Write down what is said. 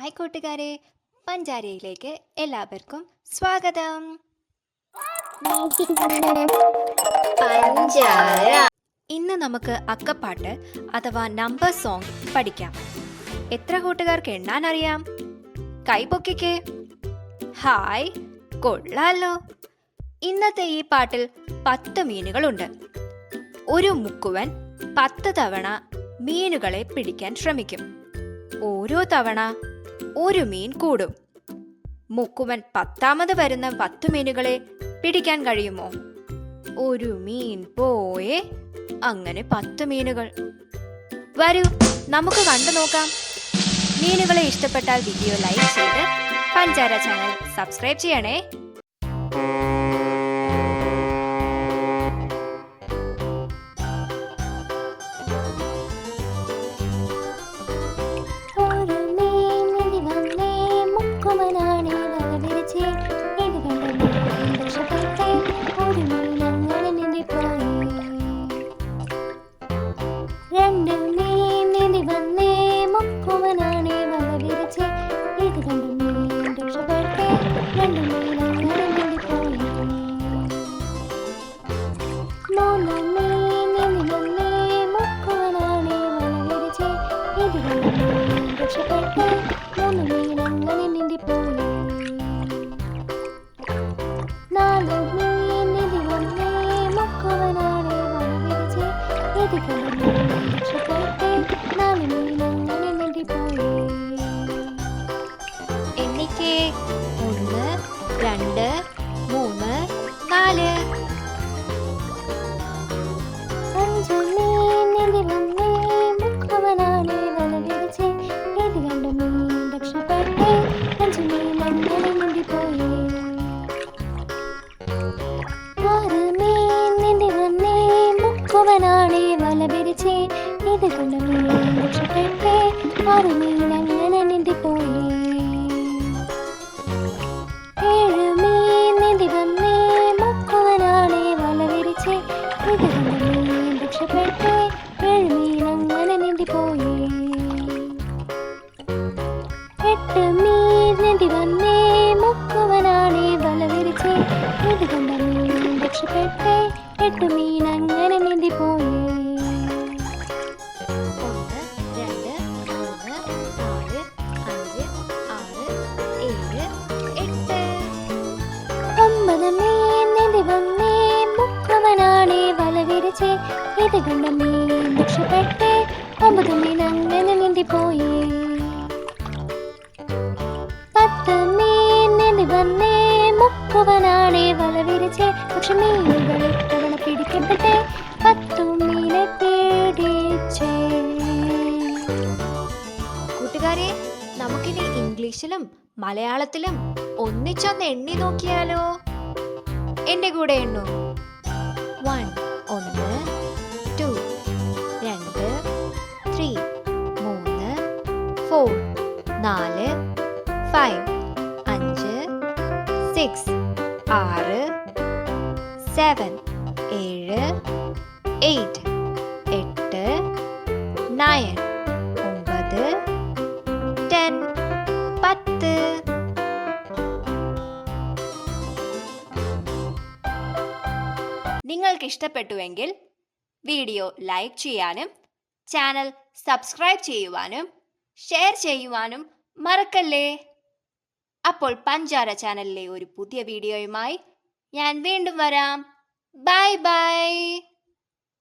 Hi കൂട്ടുകാരെ, പഞ്ചാരയിലേക്ക് എല്ലാവർക്കും സ്വാഗതം. പഞ്ചാര. ഇന്ന് നമുക്ക് അക്കപ്പാട്ട് അഥവാ നമ്പർ സോങ് പഠിക്കാം. എത്ര കൂട്ടുകാർക്ക് എണ്ണാൻ അറിയാം? കൈപൊക്കിക്കേ. ഹായ്, കൊള്ളാലോ. ഇന്നത്തെ ഈ പാട്ടിൽ 10 മീനുകളുണ്ട്. ഒരു മുക്കുവൻ 10 തവണ മീനുകളെ പിടിക്കാൻ ശ്രമിക്കും. ഓരോ തവണ ഒരു മീൻ കൂടും. മുക്കുവൻ 10ാമത് വരുന്ന 10 മീനുകളെ പിടിക്കാൻ കഴിയുമോ? ഒരു മീൻ പോയേ. അങ്ങനെ 10 മീനുകൾ. വരൂ, നമുക്ക് കണ്ടു നോക്കാം. മീനുകളെ ഇഷ്ടപ്പെട്ടാൽ വീഡിയോ ലൈക്ക് ചെയ്ത് പഞ്ചാര ചാനൽ സബ്സ്ക്രൈബ് ചെയ്യണേ. എണ്ണിക്കേ. 1 2 3 4. ഇത് കണ്ട മീൻ രക്ഷപ്പെട്ടേ. 9 മീൻ അങ്ങനെ നീന്തിപ്പോയി. 10 മീൻ നീന്തി വന്നേ. മുക്കുവനാണേ വല വിരിച്ചേ. പക്ഷെ മീനുകൾ തവണ പിടിക്കപ്പെട്ടേ. 10 മീനെ പിടിച്ചേ. കൂട്ടുകാരെ, നമുക്കിനി ഇംഗ്ലീഷിലും മലയാളത്തിലും ഒന്നിച്ചൊന്ന് എണ്ണി നോക്കിയാലോ? എന്റെ കൂടെ എണ്ണു. 1 2 2 3 3 4 4 5 5 6 6 7 7 8 8 9 9 10 10. നിങ്ങൾക്ക് ഇഷ്ടപ്പെട്ടുവെങ്കിൽ വീഡിയോ ലൈക്ക് ചെയ്യാനും ചാനൽ സബ്സ്ക്രൈബ് ചെയ്യുവാനും ഷെയർ ചെയ്യുവാനും മറക്കല്ലേ. അപ്പോൾ പഞ്ചാര ചാനലിലെ ഒരു പുതിയ വീഡിയോയുമായി ഞാൻ വീണ്ടും വരാം. Bye bye.